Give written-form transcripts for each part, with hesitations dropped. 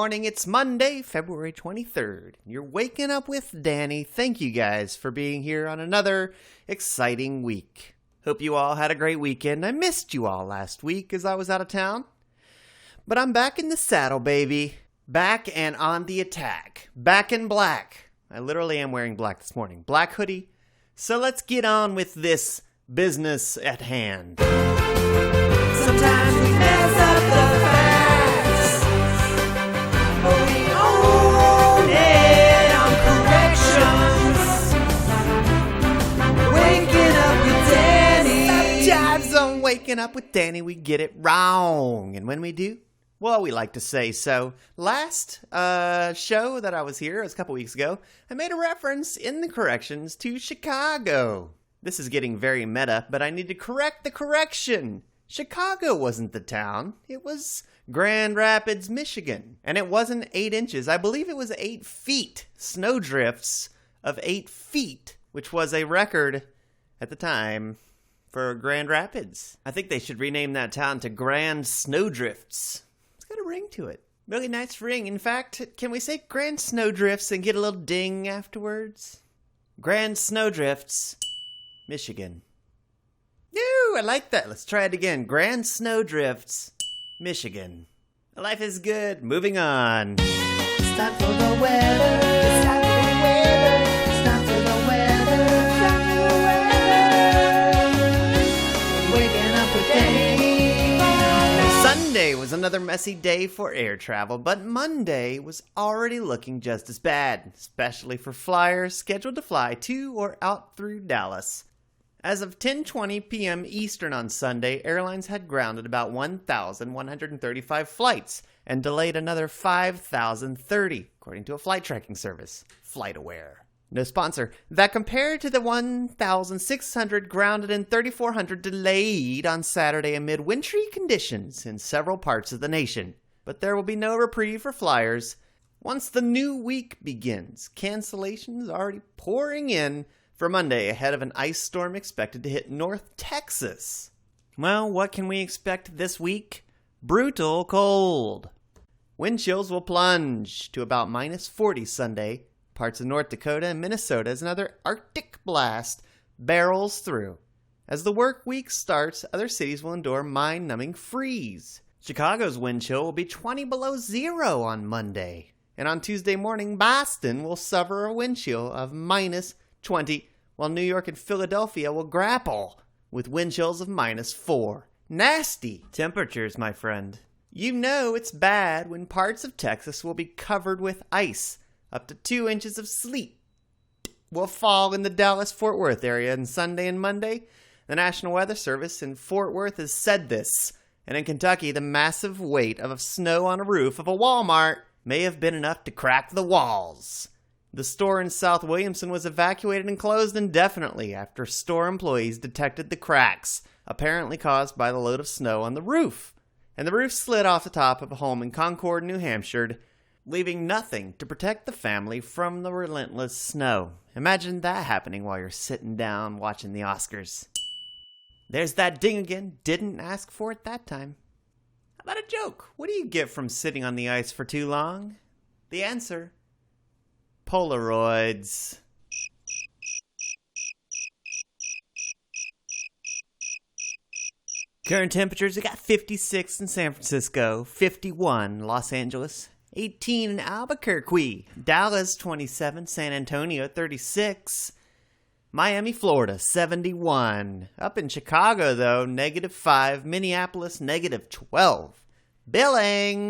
morning. It's Monday, February 23rd. You're waking up with Danny. Thank you guys for being here on another exciting week. Hope you all had a great weekend. I missed you all last week as I was out of town. But I'm back in the saddle, baby. Back and on the attack. Back in black. I literally am wearing black this morning. Black hoodie. So let's get on with this business at hand. Sometimes we mess up the facts, but we own it on corrections. Waking up with Danny. Sometimes on Waking Up with Danny, we get it wrong. And when we do, well, we like to say so. Last show that I was here, it was a couple weeks ago, I made a reference in the corrections to Chicago. This is getting very meta, but I need to correct the correction. Chicago wasn't the town. It was Grand Rapids, Michigan. And it wasn't 8 inches. I believe it was 8 feet. Snowdrifts of 8 feet, which was a record at the time for Grand Rapids. I think they should rename that town to Grand Snowdrifts. It's got a ring to it. Really nice ring. In fact, can we say Grand Snowdrifts and get a little ding afterwards? Grand Snowdrifts, Michigan. Ooh, I like that. Let's try it again. Grand Snowdrifts, Michigan. Life is good. Moving on. It's time for the weather. It's time for the weather. It's time for the weather. It's time for the weather. Waking up with Danny. Sunday was another messy day for air travel, but Monday was already looking just as bad, especially for flyers scheduled to fly to or out through Dallas. As of 10:20 p.m. Eastern on Sunday, airlines had grounded about 1,135 flights and delayed another 5,030, according to a flight tracking service, FlightAware. No sponsor. That compared to the 1,600 grounded and 3,400 delayed on Saturday amid wintry conditions in several parts of the nation. But there will be no reprieve for flyers. Once the new week begins, cancellations already pouring in for Monday ahead of an ice storm expected to hit North Texas. Well, what can we expect this week? Brutal cold. Wind chills will plunge to about minus 40 Sunday. Parts of North Dakota and Minnesota as another Arctic blast barrels through. As the work week starts, other cities will endure mind-numbing freeze. Chicago's wind chill will be 20 below zero on Monday. And on Tuesday morning, Boston will suffer a wind chill of minus 20, while New York and Philadelphia will grapple with wind chills of minus 4. Nasty temperatures, my friend. You know it's bad when parts of Texas will be covered with ice. Up to 2 inches of sleet will fall in the Dallas-Fort Worth area on Sunday and Monday. The National Weather Service in Fort Worth has said this. And in Kentucky, the massive weight of snow on a roof of a Walmart may have been enough to crack the walls. The store in South Williamson was evacuated and closed indefinitely after store employees detected the cracks, apparently caused by the load of snow on the roof. And the roof slid off the top of a home in Concord, New Hampshire, leaving nothing to protect the family from the relentless snow. Imagine that happening while you're sitting down watching the Oscars. There's that ding again. Didn't ask for it that time. How about a joke? What do you get from sitting on the ice for too long? The answer: Polaroids. Current temperatures, we got 56 in San Francisco, 51 Los Angeles, 18 in Albuquerque, Dallas 27, San Antonio 36, Miami, Florida 71. Up in Chicago though, -5, Minneapolis -12, Billings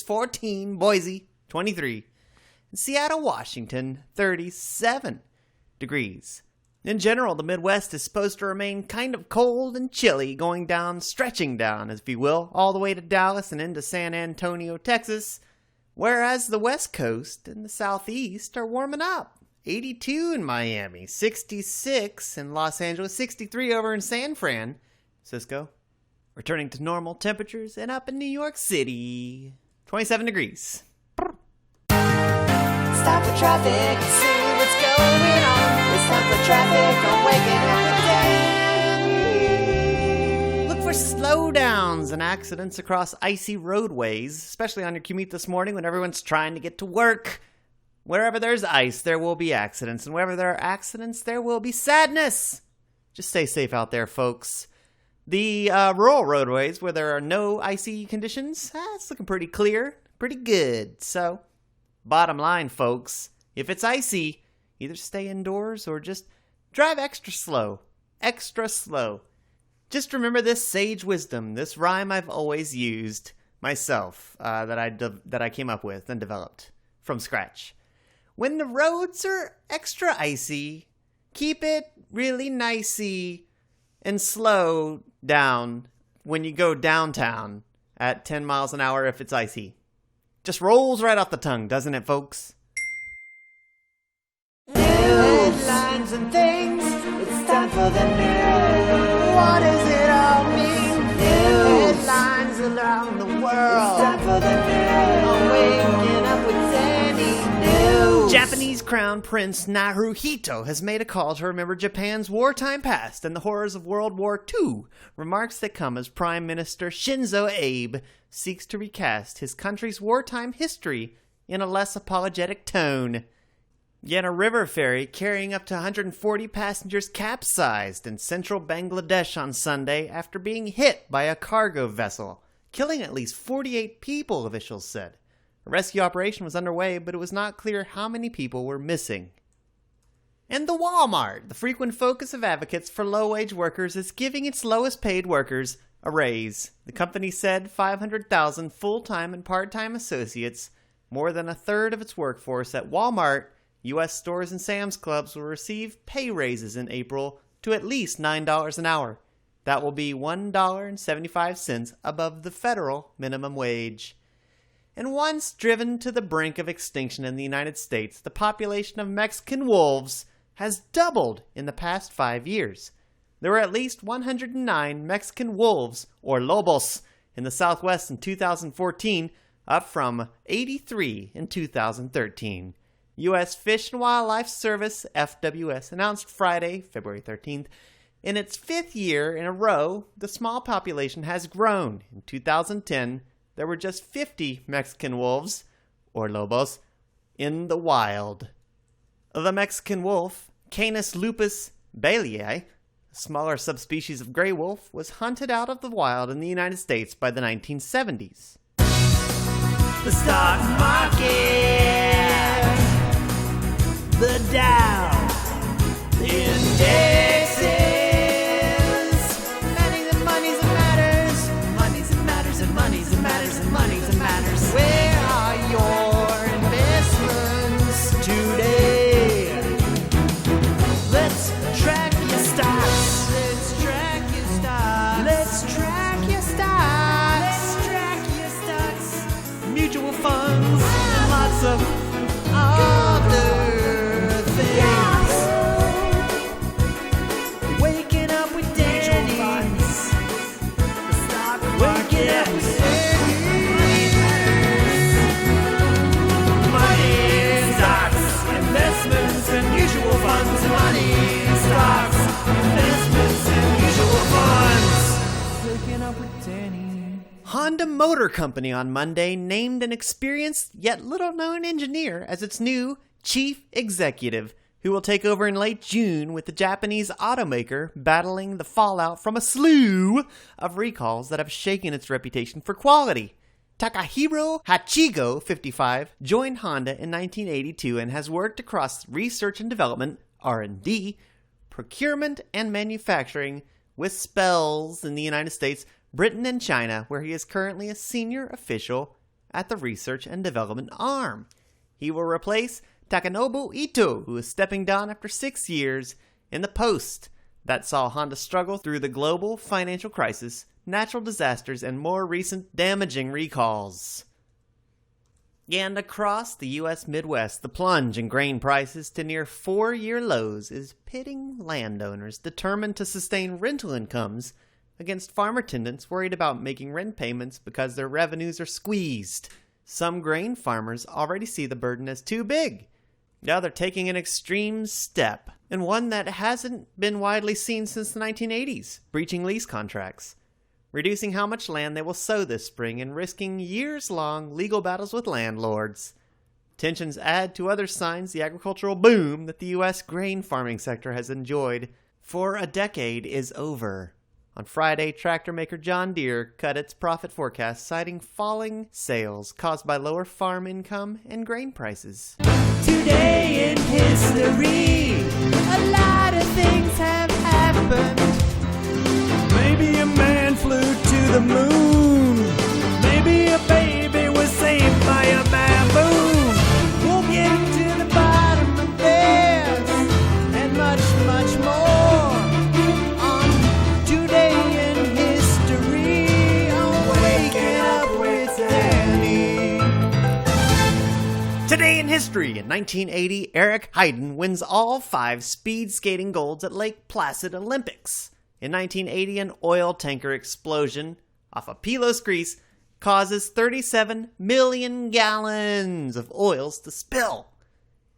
14, Boise 23, and Seattle, Washington 37 degrees. In general, the Midwest is supposed to remain kind of cold and chilly, stretching down, if you will, all the way to Dallas and into San Antonio, Texas, whereas the West Coast and the Southeast are warming up. 82 in Miami, 66 in Los Angeles, 63 over in San Francisco, returning to normal temperatures, and up in New York City, 27 degrees. Stop the traffic, see what's going on. It's time for traffic on Waking Up with Danny. Look for Fewer slowdowns and accidents across icy roadways, especially on your commute this morning when everyone's trying to get to work. Wherever there's ice, there will be accidents, and wherever there are accidents, there will be sadness. Just stay safe out there, folks. The rural roadways where there are no icy conditions, it's looking pretty clear, pretty good. So, bottom line, folks, if it's icy, either stay indoors or just drive extra slow. Extra slow. Just remember this sage wisdom, this rhyme I've always used myself, that I came up with and developed from scratch. When the roads are extra icy, keep it really nicey and slow down when you go downtown at 10 miles an hour if it's icy. Just rolls right off the tongue, doesn't it, folks? Headlines and things, it's time for the news. What does it all mean? News. Headlines around the world. It's time for the news. I'm waking up with Danny News. Japanese Crown Prince Naruhito has made a call to remember Japan's wartime past and the horrors of World War II, remarks that come as Prime Minister Shinzo Abe seeks to recast his country's wartime history in a less apologetic tone. Yet a river ferry carrying up to 140 passengers capsized in central Bangladesh on Sunday after being hit by a cargo vessel, killing at least 48 people, officials said. A rescue operation was underway, but it was not clear how many people were missing. And the Walmart, the frequent focus of advocates for low-wage workers, is giving its lowest-paid workers a raise. The company said 500,000 full-time and part-time associates, more than a third of its workforce at Walmart, U.S. stores and Sam's Clubs, will receive pay raises in April to at least $9 an hour. That will be $1.75 above the federal minimum wage. And once driven to the brink of extinction in the United States, the population of Mexican wolves has doubled in the past 5 years. There were at least 109 Mexican wolves, or lobos, in the Southwest in 2014, up from 83 in 2013. U.S. Fish and Wildlife Service, FWS, announced Friday, February 13th, in its 5th year in a row, the small population has grown. In 2010, there were just 50 Mexican wolves, or lobos, in the wild. The Mexican wolf, Canis lupus bailey, a smaller subspecies of gray wolf, was hunted out of the wild in the United States by the 1970s. The stock market, the Dow, indexes, monies and monies and matters, monies and matters and monies and matters and monies and matters. Where are your investments today? Let's track your stocks. Let's track your stocks. Let's track your stocks. Let's track your stocks. Mutual funds, and lots of Other things. Waking up with Danny's. Waking up with Danny's. Money, stocks, investments, and mutual funds. Money, stocks, investments, and mutual funds. Waking up with Danny. Honda Motor Company on Monday named an experienced yet little-known engineer as its new chief executive, who will take over in late June, with the Japanese automaker battling the fallout from a slew of recalls that have shaken its reputation for quality. Takahiro Hachigo, 55, joined Honda in 1982 and has worked across research and development, R&D, procurement, and manufacturing, with spells in the United States, Britain, and China, where he is currently a senior official at the research and development arm. He will replace Takanobu Ito, who is stepping down after 6 years in the post that saw Honda struggle through the global financial crisis, natural disasters, and more recent damaging recalls. And across the U.S. Midwest, the plunge in grain prices to near 4-year lows is pitting landowners determined to sustain rental incomes against farmer tenants worried about making rent payments because their revenues are squeezed. Some grain farmers already see the burden as too big. Now they're taking an extreme step, and one that hasn't been widely seen since the 1980s, breaching lease contracts. reducing how much land they will sow this spring and risking years-long legal battles with landlords. Tensions add to other signs the agricultural boom that the U.S. grain farming sector has enjoyed for a decade is over. On Friday, tractor maker John Deere cut its profit forecast, citing falling sales caused by lower farm income and grain prices. Today in history, a lot of things have happened. Maybe a man flew to the moon. Maybe a baby was saved by a baboon. We'll get to the bottom of this and much, much more on Today in History. I'm waking up with Danny. Today in history, in 1980, Eric Heiden wins all 5 speed skating golds at Lake Placid Olympics. In 1980, an oil tanker explosion off of Pylos, Greece, causes 37 million gallons of oils to spill.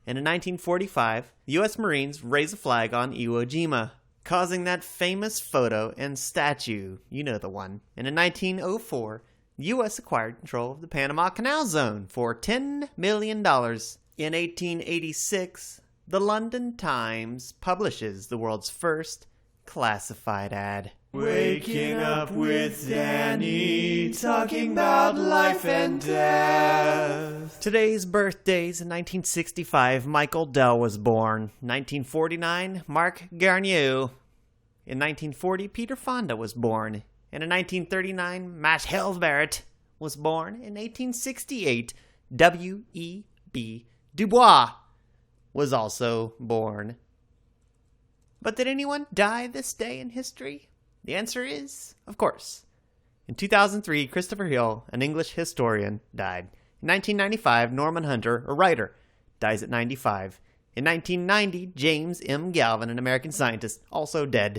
And in 1945, the U.S. Marines raise a flag on Iwo Jima, causing that famous photo and statue, you know the one. And in 1904, the U.S. acquired control of the Panama Canal Zone for $10 million. In 1886, the London Times publishes the world's first classified ad. Waking up with Danny, talking about life and death. Today's birthdays: in 1965, Michael Dell was born. 1949, Marc Garneau. In 1940, Peter Fonda was born. And in 1939, Max Helvert was born. In 1868, W.E.B. Du Bois was also born. But did anyone die this day in history? The answer is, of course. In 2003, Christopher Hill, an English historian, died. In 1995, Norman Hunter, a writer, dies at 95. In 1990, James M. Galvin, an American scientist, also dead.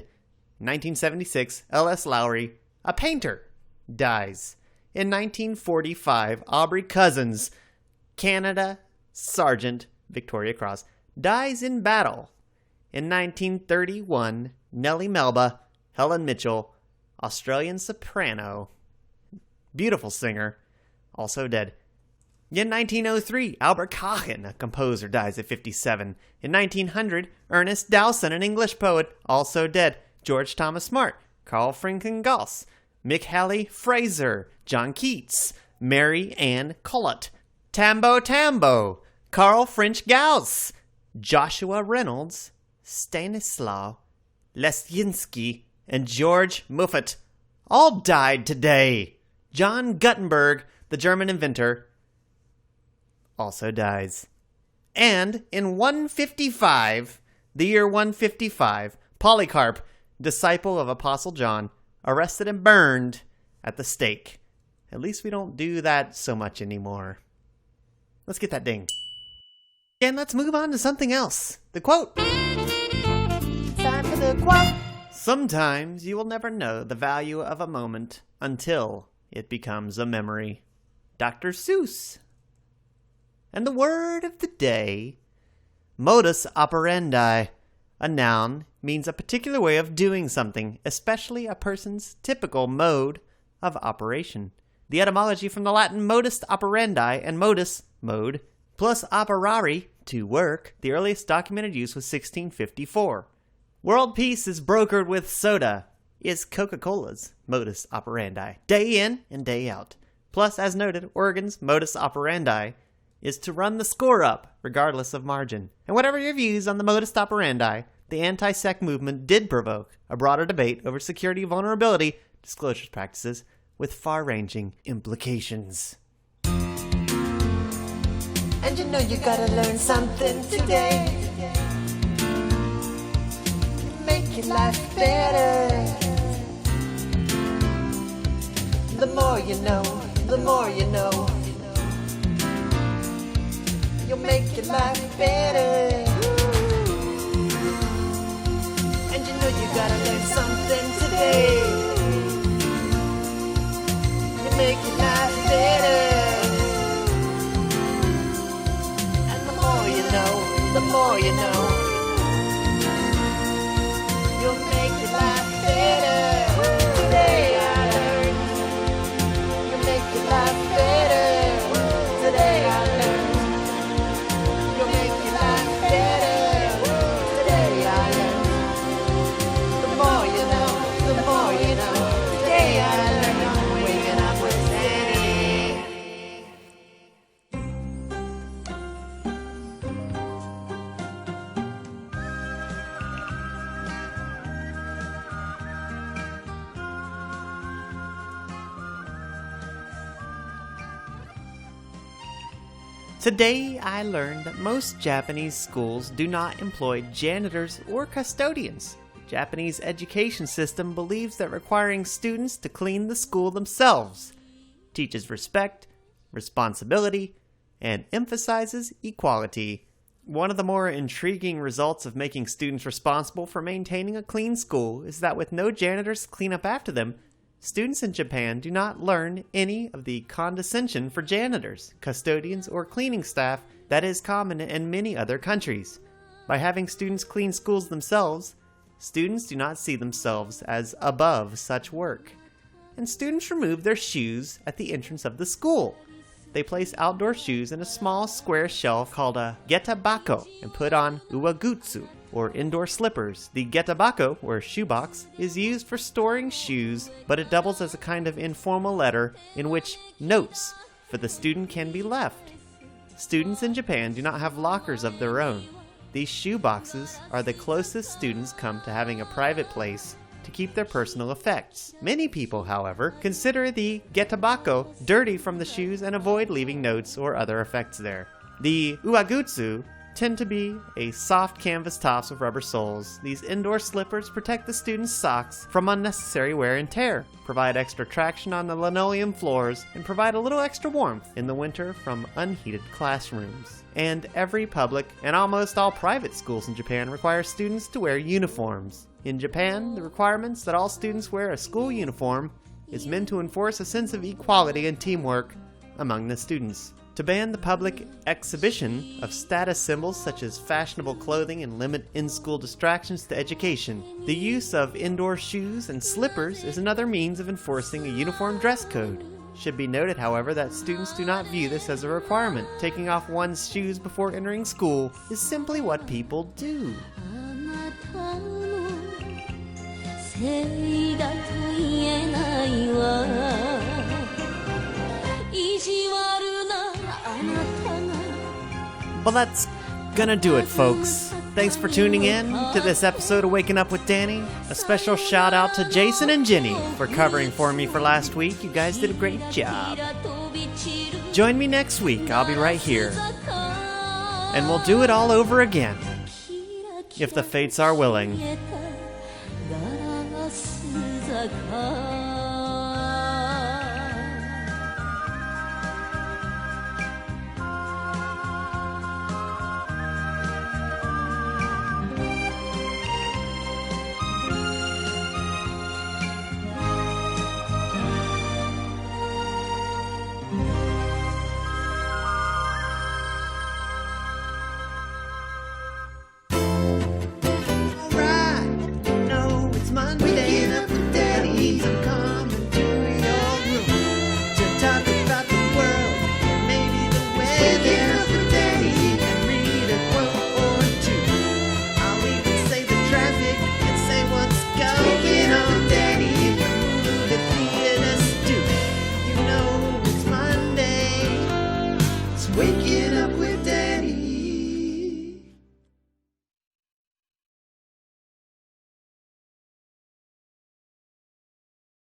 In 1976, L.S. Lowry, a painter, dies. In 1945, Aubrey Cousins, Canada Sergeant, Victoria Cross, dies in battle. In 1931, Nellie Melba, Helen Mitchell, Australian soprano, beautiful singer, also dead. In 1903, Albert Cohen, a composer, dies at 57. In 1900, Ernest Dowson, an English poet, also dead. George Thomas Smart, Carl Franken-Gauss, Mick Halley Fraser, John Keats, Mary Ann Collett, Tambo Tambo, Carl French Gauss, Joshua Reynolds, Stanislaw Lesniewski, and George Muffet all died today. John Gutenberg, the German inventor, also dies. And in 155, the year 155, Polycarp, disciple of Apostle John, arrested and burned at the stake. At least we don't do that so much anymore. Let's get that ding. And let's move on to something else. The quote. Time for the quote. Sometimes you will never know the value of a moment until it becomes a memory. Dr. Seuss. And the word of the day, modus operandi. A noun means a particular way of doing something, especially a person's typical mode of operation. The etymology from the Latin modus operandi and modus, mode, plus operari, to work. The earliest documented use was 1654. World peace is brokered with soda is Coca-Cola's modus operandi, day in and day out. Plus, as noted, Oregon's modus operandi is to run the score up, regardless of margin. And whatever your views on the modus operandi, the anti-sec movement did provoke a broader debate over security vulnerability disclosure practices with far-ranging implications. And you know you gotta learn something today. Make your life better. The more you know, the more you know. You'll make your life better. And you know you gotta learn something today. You make your life better. And the more you know, the more you know. You'll make your life better. Today I learned Today, I learned that most Japanese schools do not employ janitors or custodians. The Japanese education system believes that requiring students to clean the school themselves teaches respect, responsibility, and emphasizes equality. One of the more intriguing results of making students responsible for maintaining a clean school is that with no janitors to clean up after them, students in Japan do not learn any of the condescension for janitors, custodians, or cleaning staff that is common in many other countries. By having students clean schools themselves, students do not see themselves as above such work. And students remove their shoes at the entrance of the school. They place outdoor shoes in a small square shelf called a getabako and put on uwagutsu, or indoor slippers. The getabako, or shoebox, is used for storing shoes, but it doubles as a kind of informal letter in which notes for the student can be left. Students in Japan do not have lockers of their own. These shoe boxes are the closest students come to having a private place to keep their personal effects. Many people, however, consider the getabako dirty from the shoes and avoid leaving notes or other effects there. The uwagutsu tend to be a soft canvas tops with rubber soles. These indoor slippers protect the students' socks from unnecessary wear and tear, provide extra traction on the linoleum floors, and provide a little extra warmth in the winter from unheated classrooms. And every public and almost all private schools in Japan require students to wear uniforms. In Japan, the requirements that all students wear a school uniform is meant to enforce a sense of equality and teamwork among the students. To ban the public exhibition of status symbols such as fashionable clothing and limit in-school distractions to education, the use of indoor shoes and slippers is another means of enforcing a uniform dress code. Should be noted, however, that students do not view this as a requirement. Taking off one's shoes before entering school is simply what people do. Well, that's gonna do it, folks. Thanks for tuning in to this episode of Waking Up with Danny. A special shout out to Jason and Jenny for covering for me for last week. You guys did a great job. Join me next week. I'll be right here. And we'll do it all over again, if the fates are willing. Waking up.